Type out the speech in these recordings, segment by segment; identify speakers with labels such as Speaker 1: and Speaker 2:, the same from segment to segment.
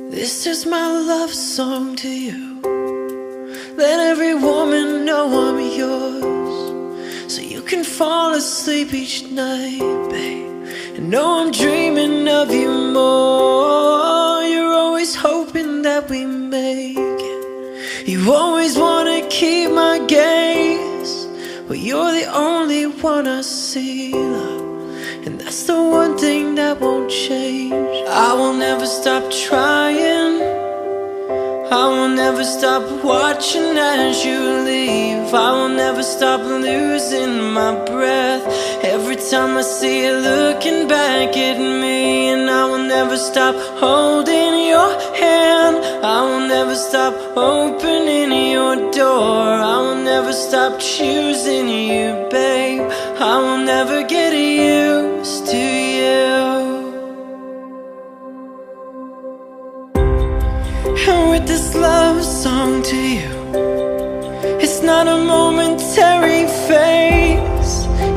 Speaker 1: This is my love song to you. Let every woman know I'm yours, so you can fall asleep each night, babe, and know I'm dreaming of you more. You're always hoping that we make it. You always wanna keep my gaze. Well, you're the only one I see, love, and that's the one thing that won't change. I will never stop trying. I will never stop watching as you leave. I will never stop losing my breath every time I see you looking back at me. And I will never stop holding your hand. I will never stop opening your door. I will never stop choosing you, babe. I will never get used to you. And with this love song to you, it's not a momentary phase.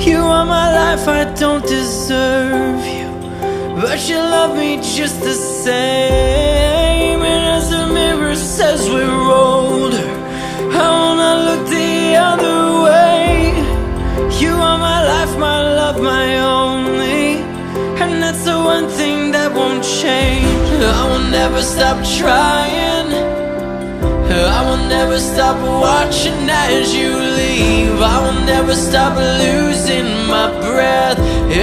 Speaker 1: You are my life, I don't deserve you, but you love me just the same. And as the mirror says we're older, I wanna look the other way. You are my life, my love, my only, and that's the one thing that won't change. I will never stop trying. I will never stop watching as you leave. I will never stop losing my breath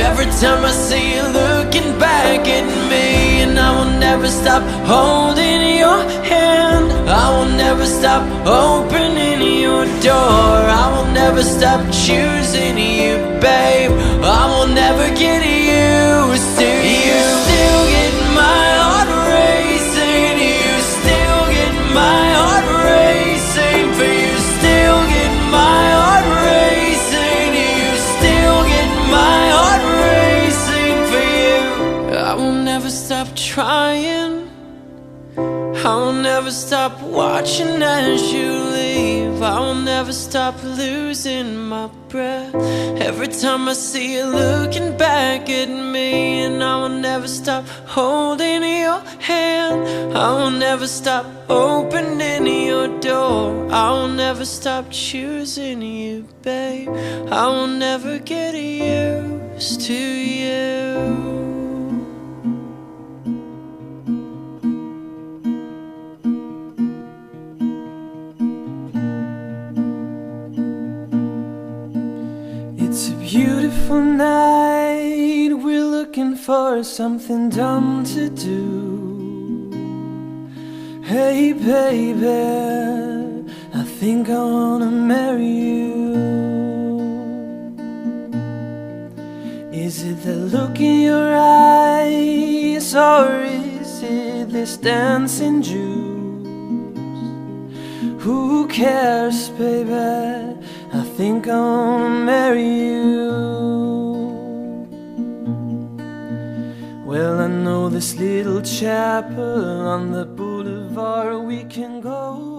Speaker 1: every time I see you looking back at me. And I will never stop holding your hand. I will never stop opening your door. I will never stop choosing you, babe. I will never get used to you. Still get my heart racing. You still get my heart racing. For you still get my heart racing. You still get my heart racing for you. I will never stop trying. I will never stop watching as you leave. I will never stop losing my breath every time I see you looking back at me. And I will never stop holding your hand. I will never stop opening your door. I will never stop choosing you, babe. I will never get used to you. It's a beautiful night. We're looking for something dumb to do. Hey baby, I think I wanna marry you. Is it the look in your eyes, or is it this dancing juice? Who cares, baby? I think I wanna marry you. Well, I know this little chapel on the boulevard we can go.